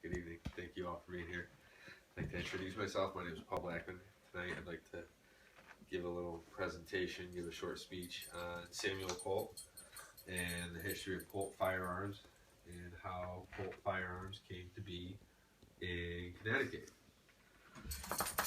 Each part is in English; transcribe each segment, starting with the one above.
Good evening. Thank you all for being here. I'd like to introduce myself. My name is Paul Blackman. Tonight I'd like to give a little presentation, give a short speech on Samuel Colt and the history of Colt firearms and how Colt firearms came to be in Connecticut.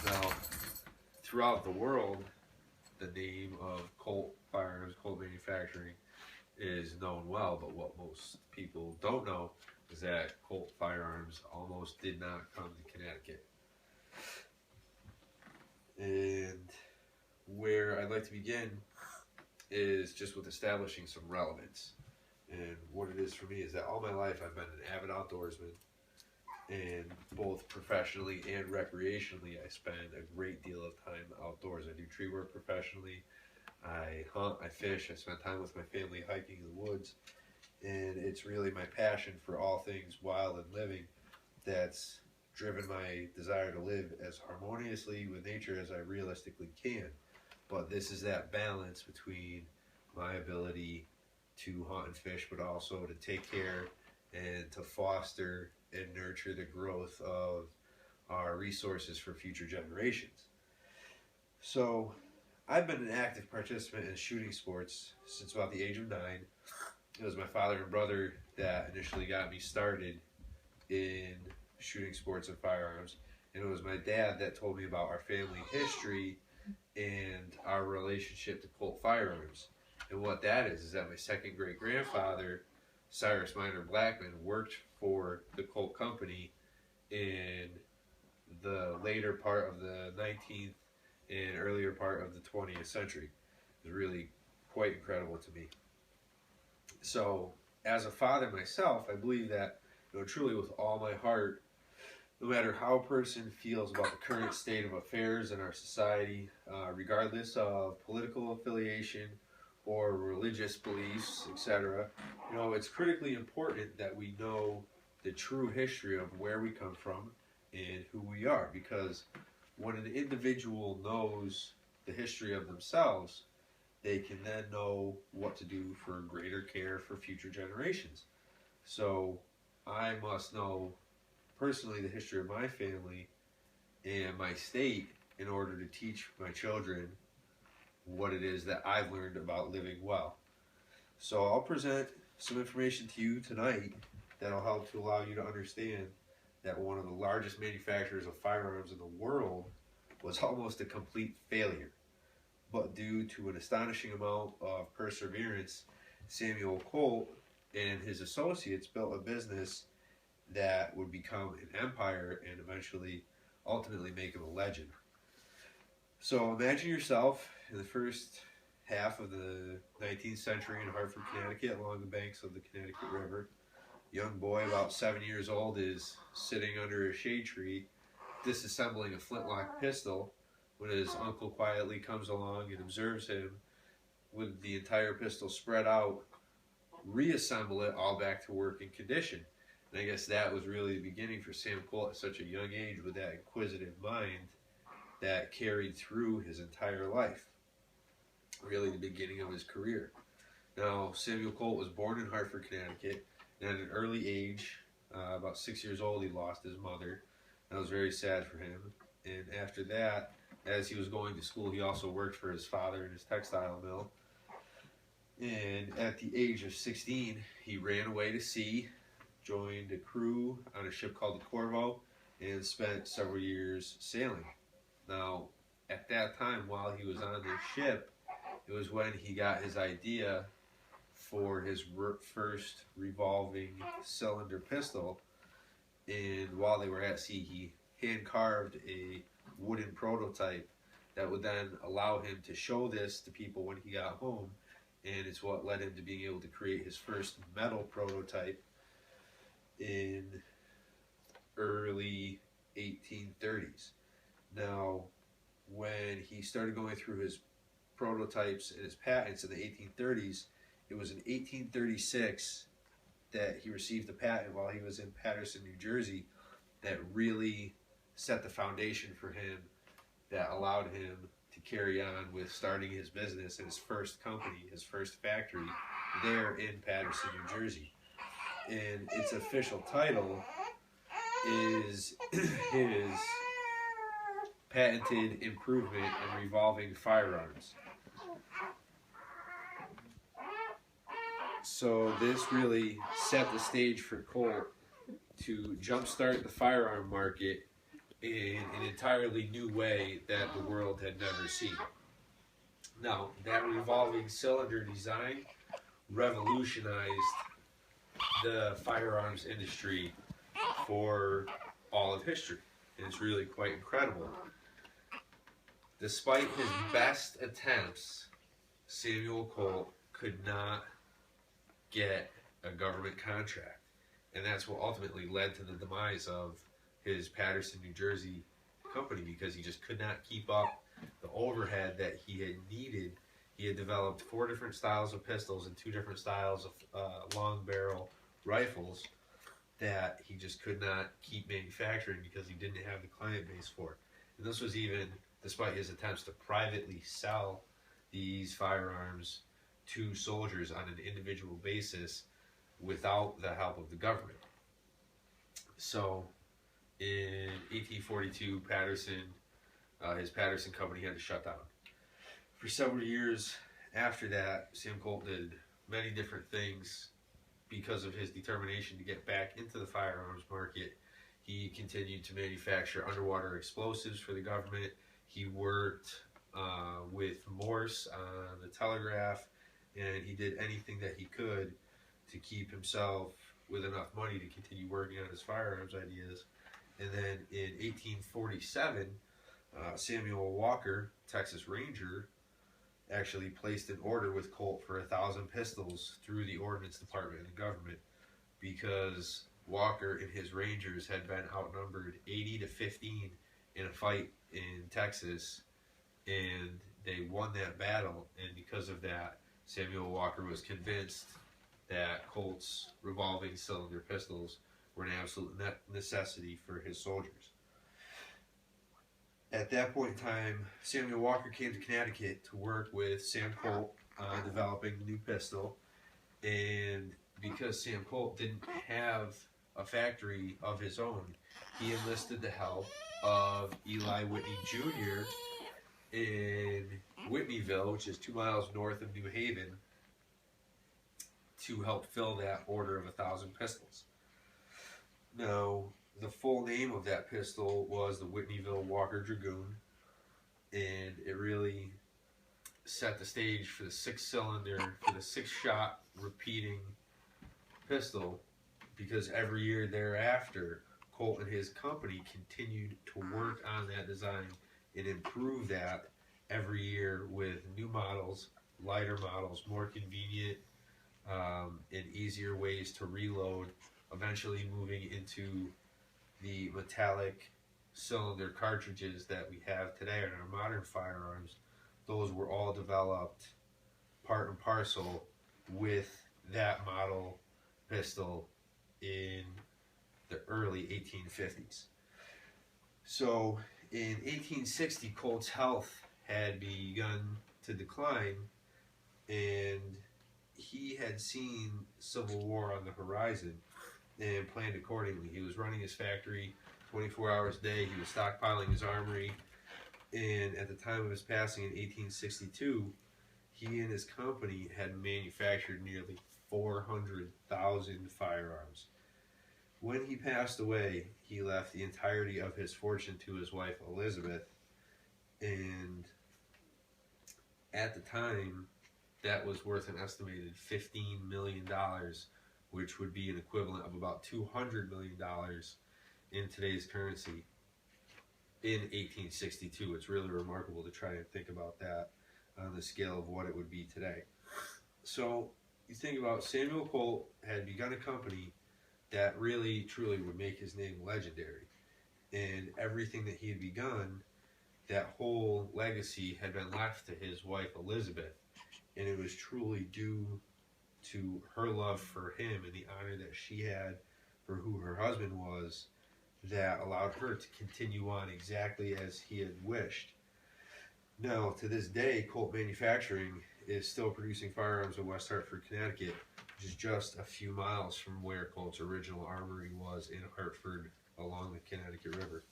Now, throughout the world, the name of Colt firearms, Colt manufacturing, is known well, but what most people don't know is that Colt firearms almost did not come to Connecticut. And where I'd like to begin is just with establishing some relevance. And what it is for me is that all my life I've been an avid outdoorsman, and both professionally and recreationally I spend a great deal of time outdoors. I do tree work professionally, I hunt, I fish, I spend time with my family hiking in the woods, and it's really my passion for all things wild and living that's driven my desire to live as harmoniously with nature as I realistically can. But this is that balance between my ability to hunt and fish, but also to take care and to foster and nurture the growth of our resources for future generations. So I've been an active participant in shooting sports since about the age of 9. It was my father and brother that initially got me started in shooting sports and firearms, and it was my dad that told me about our family history and our relationship to Colt firearms. And what that is that my second great grandfather, Cyrus Minor Blackman, worked for the Colt company in the later part of the 19th and earlier part of the 20th century. It was really quite incredible to me. So, as a father myself, I believe that, truly with all my heart, no matter how a person feels about the current state of affairs in our society, regardless of political affiliation or religious beliefs, etc., it's critically important that we know the true history of where we come from and who we are, because when an individual knows the history of themselves, they can then know what to do for greater care for future generations. So I must know personally the history of my family and my state in order to teach my children what it is that I've learned about living well. So I'll present some information to you tonight that'll help to allow you to understand that one of the largest manufacturers of firearms in the world was almost a complete failure. But due to an astonishing amount of perseverance, Samuel Colt and his associates built a business that would become an empire and eventually, ultimately make him a legend. So imagine yourself in the first half of the 19th century in Hartford, Connecticut, along the banks of the Connecticut River. A young boy about 7 years old is sitting under a shade tree disassembling a flintlock pistol when his uncle quietly comes along and observes him with the entire pistol spread out, reassemble it all back to working condition. And I guess that was really the beginning for Sam Colt at such a young age, with that inquisitive mind that carried through his entire life. Really the beginning of his career. Now, Samuel Colt was born in Hartford, Connecticut, and at an early age, about 6 years old, he lost his mother. That was very sad for him. And after that, as he was going to school, he also worked for his father in his textile mill. And at the age of 16, he ran away to sea, joined a crew on a ship called the Corvo, and spent several years sailing. Now, at that time, while he was on this ship, it was when he got his idea for his first revolving cylinder pistol. And while they were at sea, he hand-carved a wooden prototype that would then allow him to show this to people when he got home, and it's what led him to being able to create his first metal prototype in early 1830s. Now, when he started going through his prototypes and his patents in the 1830s, it was in 1836 that he received the patent while he was in Paterson, New Jersey, that really set the foundation for him, that allowed him to carry on with starting his business and his first company, his first factory, there in Paterson, New Jersey. And its official title is his patented improvement in revolving firearms. So this really set the stage for Colt to jumpstart the firearm market in an entirely new way that the world had never seen. Now, that revolving cylinder design revolutionized the firearms industry for all of history. And it's really quite incredible. Despite his best attempts, Samuel Colt could not get a government contract. And that's what ultimately led to the demise of his Paterson, New Jersey company, because he just could not keep up the overhead that he had needed. He had developed 4 different styles of pistols and 2 different styles of long barrel rifles that he just could not keep manufacturing because he didn't have the client base for it. And this was even despite his attempts to privately sell these firearms to soldiers on an individual basis without the help of the government. So in 1842, his Paterson company had to shut down. For several years after that, Sam Colt did many different things because of his determination to get back into the firearms market. He continued to manufacture underwater explosives for the government. He worked with Morse on the telegraph, and he did anything that he could to keep himself with enough money to continue working on his firearms ideas. And then in 1847, Samuel Walker, Texas Ranger, actually placed an order with Colt for 1,000 pistols through the Ordnance Department of the government, because Walker and his Rangers had been outnumbered 80 to 15 in a fight in Texas, and they won that battle. And because of that, Samuel Walker was convinced that Colt's revolving cylinder pistols were an absolute necessity for his soldiers. At that point in time, Samuel Walker came to Connecticut to work with Sam Colt on developing the new pistol. And because Sam Colt didn't have a factory of his own, he enlisted the help of Eli Whitney Jr. in Whitneyville, which is 2 miles north of New Haven, to help fill that order of 1,000 pistols. Now, the full name of that pistol was the Whitneyville Walker Dragoon, and it really set the stage for the 6-cylinder, for the 6-shot repeating pistol, because every year thereafter, Colt and his company continued to work on that design and improve that every year with new models, lighter models, more convenient and easier ways to reload, eventually moving into the metallic cylinder cartridges that we have today in our modern firearms. Those were all developed part and parcel with that model pistol in the early 1850s. So in 1860, Colt's health had begun to decline, and he had seen Civil War on the horizon and planned accordingly. He was running his factory 24 hours a day. He was stockpiling his armory. And at the time of his passing in 1862, he and his company had manufactured nearly 400,000 firearms. When he passed away, he left the entirety of his fortune to his wife, Elizabeth. And at the time, that was worth an estimated $15 million, which would be an equivalent of about $200 million in today's currency in 1862. It's really remarkable to try and think about that on the scale of what it would be today. So you think about Samuel Colt had begun a company that really, truly would make his name legendary. And everything that he had begun, that whole legacy had been left to his wife, Elizabeth. And it was truly due to her love for him and the honor that she had for who her husband was that allowed her to continue on exactly as he had wished. Now, to this day, Colt Manufacturing is still producing firearms in West Hartford, Connecticut, which is just a few miles from where Colt's original armory was in Hartford along the Connecticut River.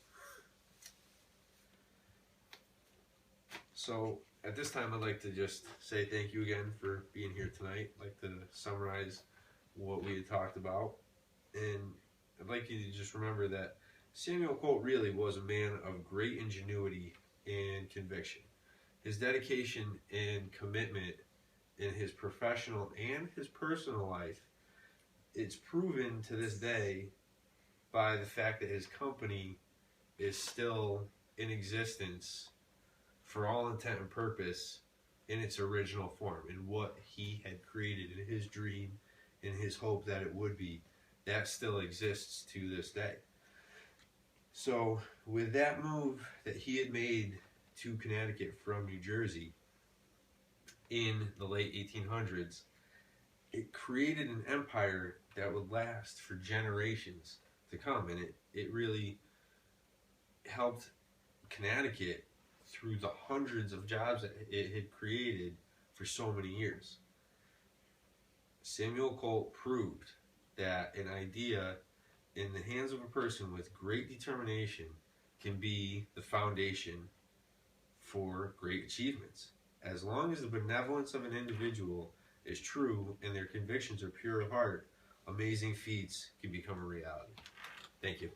So at this time, I'd like to just say thank you again for being here tonight. I'd like to summarize what we had talked about. And I'd like you to just remember that Samuel Colt really was a man of great ingenuity and conviction. His dedication and commitment in his professional and his personal life, it's proven to this day by the fact that his company is still in existence for all intent and purpose in its original form, in what he had created, in his dream, in his hope that it would be. That still exists to this day. So with that move that he had made to Connecticut from New Jersey in the late 1800s, it created an empire that would last for generations to come. And it really helped Connecticut through the hundreds of jobs that it had created for so many years. Samuel Colt proved that an idea in the hands of a person with great determination can be the foundation for great achievements. As long as the benevolence of an individual is true and their convictions are pure of heart, amazing feats can become a reality. Thank you.